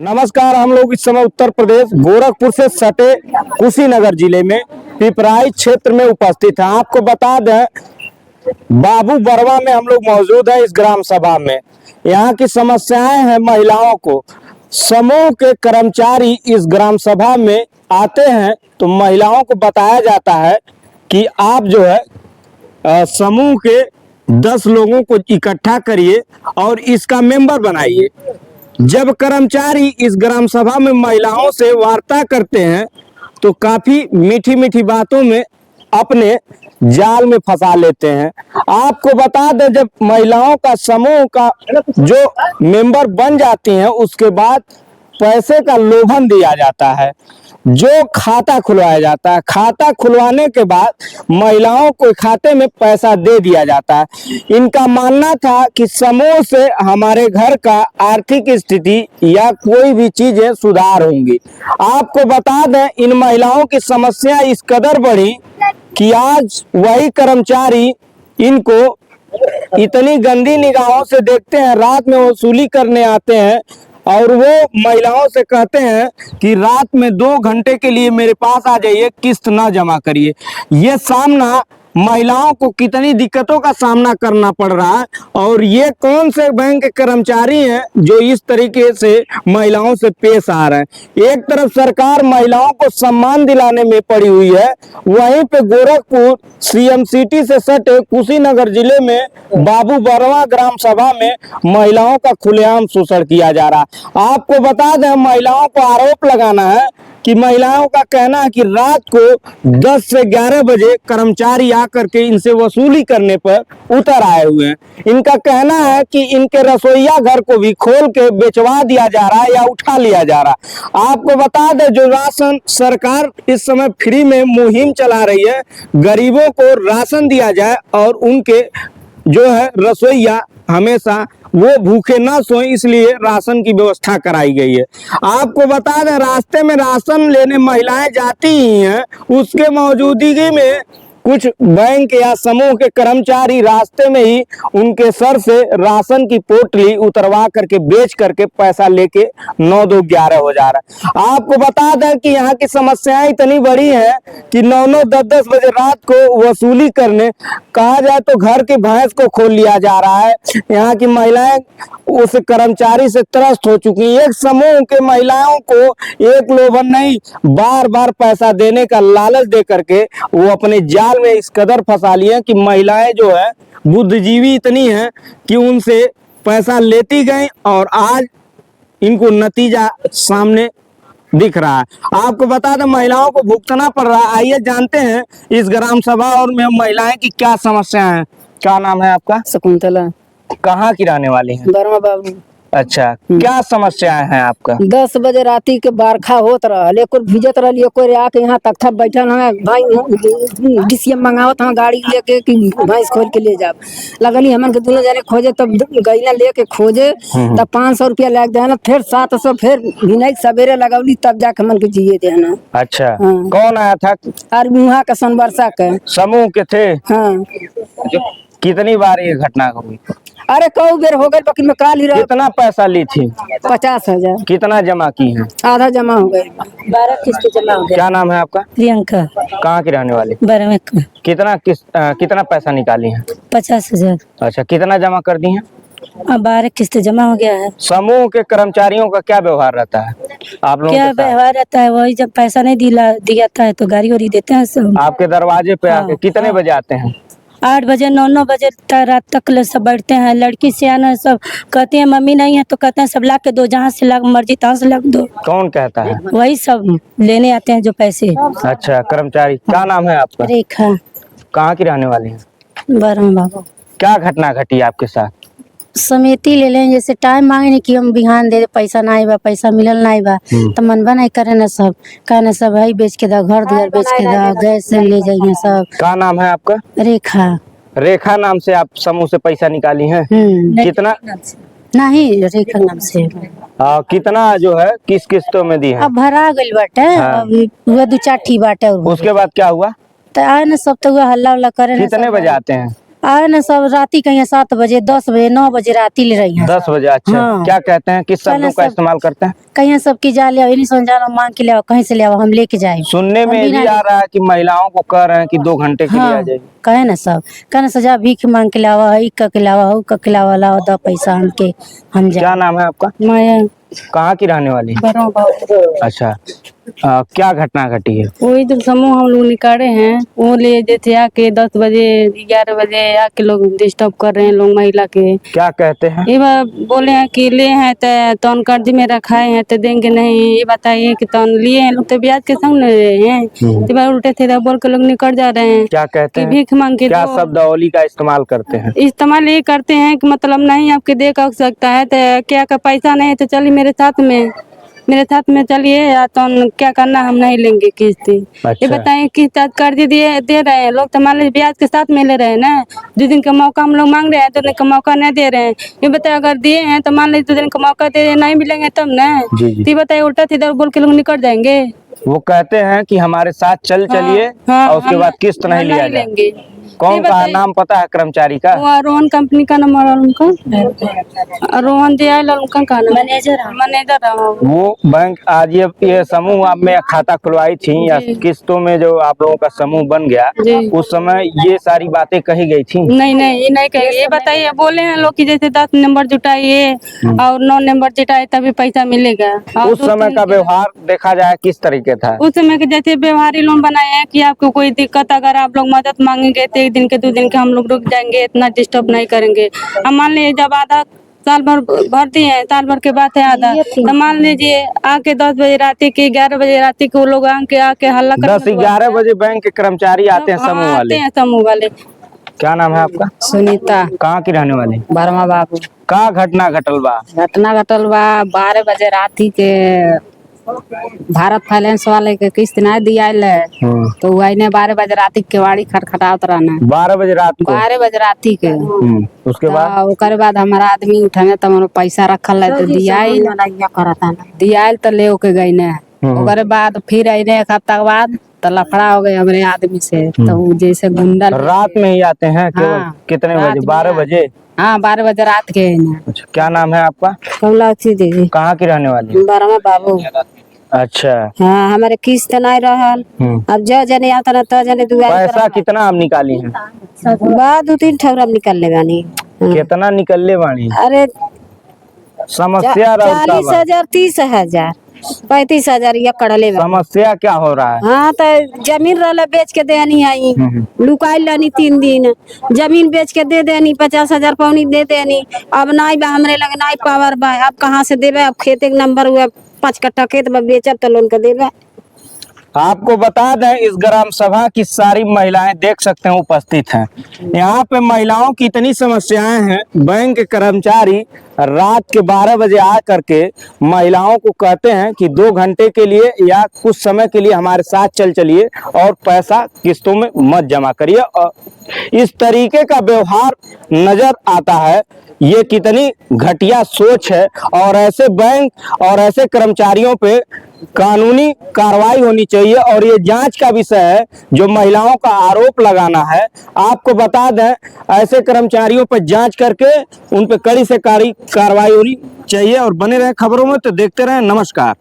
नमस्कार। हम लोग इस समय उत्तर प्रदेश गोरखपुर से सटे कुशीनगर जिले में पिपराइच क्षेत्र में उपस्थित हैं। आपको बता दें, बाबू बरवा में हम लोग मौजूद हैं। इस ग्राम सभा में यहाँ की समस्याएं हैं महिलाओं को। समूह के कर्मचारी इस ग्राम सभा में आते हैं तो महिलाओं को बताया जाता है कि आप जो है समूह के 10 लोगों को इकट्ठा करिए और इसका मेंबर बनाइए। जब कर्मचारी इस ग्राम सभा में महिलाओं से वार्ता करते हैं तो काफी मीठी मीठी बातों में अपने जाल में फंसा लेते हैं। आपको बता दें, जब महिलाओं का समूह का जो मेंबर बन जाती हैं उसके बाद पैसे का लोभन दिया जाता है, जो खाता खुलवाया जाता है। खाता खुलवाने के बाद महिलाओं को खाते में पैसा दे दिया जाता है। इनका मानना था कि समूह से हमारे घर का आर्थिक स्थिति या कोई भी चीजें सुधार होंगी। आपको बता दें, इन महिलाओं की समस्या इस कदर बढ़ी कि आज वही कर्मचारी इनको इतनी गंदी निगाहों से देखते हैं। रात में वसूली करने आते हैं और वो महिलाओं से कहते हैं कि रात में 2 घंटे के लिए मेरे पास आ जाइए, किस्त ना जमा करिए। ये सामना महिलाओं को कितनी दिक्कतों का सामना करना पड़ रहा है। और ये कौन से बैंक के कर्मचारी हैं जो इस तरीके से महिलाओं से पेश आ रहे हैं। एक तरफ सरकार महिलाओं को सम्मान दिलाने में पड़ी हुई है, वहीं पे गोरखपुर सीएम सिटी से सटे कुशीनगर जिले में बाबू बरवा ग्राम सभा में महिलाओं का खुलेआम शोषण किया जा रहा है। आपको बता दें, महिलाओं को आरोप लगाना है कि महिलाओं का कहना है कि रात को 10 से 11 बजे कर्मचारी आकर के इनसे वसूली करने पर उतर आए हुए हैं। इनका कहना है कि इनके रसोईया घर को भी खोल के बेचवा दिया जा रहा है या उठा लिया जा रहा है। आपको बता दें, जो राशन सरकार इस समय फ्री में मुहिम चला रही है, गरीबों को राशन दिया जाए और उनके जो है रसोईया हमेशा वो भूखे ना सोएं, इसलिए राशन की व्यवस्था कराई गई है। आपको बता दें, रास्ते में राशन लेने महिलाएं जाती ही हैं, उसके मौजूदगी में कुछ बैंक या समूह के कर्मचारी रास्ते में ही उनके सर से राशन की पोटली उतरवा करके बेच करके पैसा लेके 9-2-11 हो जा रहा है। आपको बता दें कि यहाँ की समस्याएं इतनी बड़ी हैं कि 9-9, 10-10 बजे रात को वसूली करने कहा जाए तो घर की भैंस को खोल लिया जा रहा है। यहाँ की महिलाएं उस कर्मचारी से त्रस्त हो चुकी हैं। एक समूह के महिलाओं को एक लोभन नहीं, बार बार पैसा देने का लालच दे करके वो अपने जाल में इस कदर फंसा लिए कि महिलाएं जो है बुद्धिजीवी इतनी हैं कि उनसे पैसा लेती गई और आज इनको नतीजा सामने दिख रहा है। आपको बता दें, महिलाओं को भुगतना पड़ रहा है। आइए जानते हैं इस ग्राम सभा और में महिलाएं की क्या समस्या है। क्या नाम है आपका? शकुंतला। कहाँ की रहने वाली हैं? बरमा बाबू। अच्छा, क्या समस्याएं हैं आपका? 10 बजे राती के बारखा होत रहल, एक भिजत रहल, एक आके यहाँ तख्ता बैठल है भाई डीसीएम मंगावत हम गाड़ी लेके कि भैंस खोल के ले जाब। लगली हमन के दोनों जाने खोजे, तब गईला लेके खोजे तब 500 रुपया लग देना, फिर 700, फिर भिनाई सवेरे लगौली तब जाके हमन के जिए देना। अच्छा, कौन आया था? और मुहा का संवर्षा के समूह के थे। हाँ। कितनी बार ये घटना हुई? अरे कई बेर हो गए, लेकिन मैं काल ही कितना पैसा ली थी? 50,000। कितना जमा की है? आधा जमा हो गए, 12 किस्त जमा हो गए। क्या नाम है आपका? प्रियंका। कहाँ की रहने वाली? बरमे का। कितना पैसा निकाली है? 50,000। अच्छा, कितना जमा कर दी है? अब 12 किस्त जमा हो गया है। समूह के कर्मचारियों का क्या व्यवहार रहता है आप लोगों क्या के साथ? व्यवहार रहता है, वही जब पैसा नहीं दिया था तो गाड़ी वाड़ी देते हैं सब। आपके दरवाजे पे आके कितने बजे आते हैं? 8 बजे 9-9 बजे रात तक ले सब बैठते हैं। लड़की से आना सब कहते हैं मम्मी नहीं है तो कहते हैं सब ला के दो, जहाँ से लग मर्जी तहाँ से लग दो। कौन कहता है? वही सब लेने आते हैं जो पैसे। अच्छा, कर्मचारी। क्या नाम है आपका? रेखा। कहाँ की रहने वाली है? बरम बाबू। क्या घटना घटी आपके साथ? समिति ले लें, जैसे टाइम मांगे नहीं कि हम बिहान दे, पैसा नहीं बा, पैसा मिलल नहीं बा तो मनबा नहीं करे ना, सब कहना सब है बेच के दो, घर दुआर बेच के दो, गैस से ले जाइए सब। क्या नाम है आपका? रेखा। रेखा नाम से आप समूह से पैसा निकाली हैं? कितना? नहीं, रेखा नाम से। कितना जो है किस किस्तों में दी है? अब भरा गई बाटे। अभी हुआ 2-4 ठी बाटे। उसके बाद क्या हुआ? तो आए ना सब तो हुआ हल्ला उल्ला करे। कितने बजे आते हैं? आए ना सब राती कहीं 7 बजे 10 बजे 9 बजे राती ले रही हैं 10 बजे? अच्छा, हाँ। क्या कहते हैं, किस पहले शब्दों का सब- इस्तेमाल करते हैं? कहीं सब की जा लिया नहीं समझा मांग के लिया कहीं से लिया हम लेके जाए सुनने में ये भी आ रहा है कि महिलाओं को कह रहे हैं कि 2 घंटे के लिए आ हाँ जाएगी। कहे ना सब कहे ना सजा भीख मांग के लावा है इक्का के लावा हो का के लावा लावा दो पैसा हमके हम क्या जा नाम है आपका? मैं कहाँ की रहने वाली है? अच्छा, क्या घटना घटी है? वही तो समूह हम लोग निकाले हैं, वो ले जैसे आके 10 बजे 11 बजे आके लोग डिस्टर्ब कर रहे हैं लोग महिला के। क्या कहते हैं? ये बोले हैं कि ले हैं तो कर्ज में रखाए हैं तो देंगे नहीं। ये बताइए कि तो लिए हैं लोग तो ब्याज के संग ले रहे हैं, तो बार उल्टे सीधे बोल के लोग निकल जा रहे हैं क्या कहते कि हैं? भीख मांग के क्या दो। शब्दावली का इस्तेमाल करते हैं? इस्तेमाल ये करते हैं कि मतलब नहीं आपके दे कर सकता है तो क्या का पैसा नहीं है तो चलिए मेरे साथ में चलिए, या तो क्या करना हम नहीं लेंगे किस्त। अच्छा। ये बताइए किस्त कर्ज दे रहे हैं लोग तो मान लीजिए ब्याज के साथ में ले रहे हैं ना। 2 दिन का मौका हम लोग मांग रहे हैं, 2 दिन का मौका नहीं दे रहे हैं। ये बताइए अगर दिए हैं तो मान लीजिए 2 दिन का मौका दे नहीं मिलेंगे तब ना। जी जी। तो ये बताइए उल्टा सीधा बोल के लोग निकल जाएंगे। वो कहते हैं कि हमारे साथ चलिए हाँ, और उसके हम- बाद किस्त नहीं हम लिया जाए। लेंगे। कौन ये का बताइए- नाम पता है कर्मचारी का? वो रोहन कंपनी का नंबर है उनका, रोहन दिया उनका का मैनेजर। वो बैंक आज ये समूह आप में खाता खुलवाई थी या जी। किस्तों में जो आप लोगों का समूह बन गया जी। उस समय ये सारी बातें कही गई थी? नहीं ये नहीं कहेंगे। ये बताइए बोले हैं लोग कि जैसे 10 नंबर जुटाइए और 9 नंबर जुटाए तभी पैसा मिलेगा। और उस समय का व्यवहार देखा जाए किस तरीके था? उस समय के जैसे व्यवहारी लोन बनाए हैं कि आपको कोई दिक्कत अगर आप लोग मदद मांगेंगे तो 1 दिन के 2 दिन के हम लोग रुक जाएंगे, इतना डिस्टर्ब नहीं करेंगे। अब मान लीजिए जब आधा साल भर भर दिए हैं, साल भर के बाद है आधा, तो मान लीजिए आके 10 बजे रात के 11 बजे रात के वो लोग आके हल्ला 10-11 बजे बैंक के कर्मचारी आते हैं समूह आते वाले। हैं समूह वाले। क्या नाम है आपका? सुनीता कहाँ की रहने वाली? वर्मा बाबू। का घटना घटल बा? घटना घटल बा 12 बजे राती के भारत फाइनेंस वाले के किस्त नहीं दिया तो वो आइने 12 बजे राती के केवाड़ी खटखटावत रहना 12 बजे रात को? 12 बजे राती के। उसके बाद? ओकर बाद हमारा आदमी उठाने तो हमारा पैसा रखल है तो दियाल तो ले के गई ने। ओकर बाद फिर आइने 1 हफ्ता के बाद तो लफड़ा हो गए हमारे आदमी से, तो वो जैसे गुंडा रात में ही आते हैं केवल? हाँ, कितने रात बजे? में 12 आते। बजे? हाँ 12 बजे रात के है ना। अच्छा, क्या नाम है आपका? कमलाक्षी दीदी। कहाँ की रहने वाली? वर्मा बाबू। अच्छा। हाँ हमारे किस्त नहीं रहल। अब जो जने आता ना तो जने पैसा कितना आप निकाली हैं? बाद 2-3 ठौरा निकल ले बानी। कितना निकलले बानी? अरे समस्या रहता 40,000 30,000 35,000 ये कड़ले बा। समस्या क्या हो रहा है? हाँ तो जमीन रहला बेच के देनी आई, लुकाई लानी 3 दिन जमीन बेच के दे देनी 50,000 पौनी दे देनी। अब नहीं बा हमरे लगे नहीं पावर बा, अब कहाँ से देवे? अब खेते के नंबर हुआ 5 कट्ठा खेत बा बेचब तो लोन के देवे। आपको बता दें इस ग्राम सभा की सारी महिलाएं देख सकते हैं उपस्थित हैं। यहाँ पे महिलाओं की इतनी समस्याएं हैं। बैंक के कर्मचारी रात के 12 बजे आ करके महिलाओं को कहते हैं कि 2 घंटे के लिए या कुछ समय के लिए हमारे साथ चलिए और पैसा किस्तों में मत जमा करिए। और इस तरीके का व्यवहार नजर आता है। ये कितनी घटिया सोच है और ऐसे बैंक और ऐसे कर्मचारियों पे कानूनी कार्रवाई होनी चाहिए और ये जांच का विषय है जो महिलाओं का आरोप लगाना है। आपको बता दें ऐसे कर्मचारियों पर जांच करके उन पे कड़ी से कड़ी कार्रवाई होनी चाहिए। और बने रहे खबरों में तो देखते रहें। नमस्कार।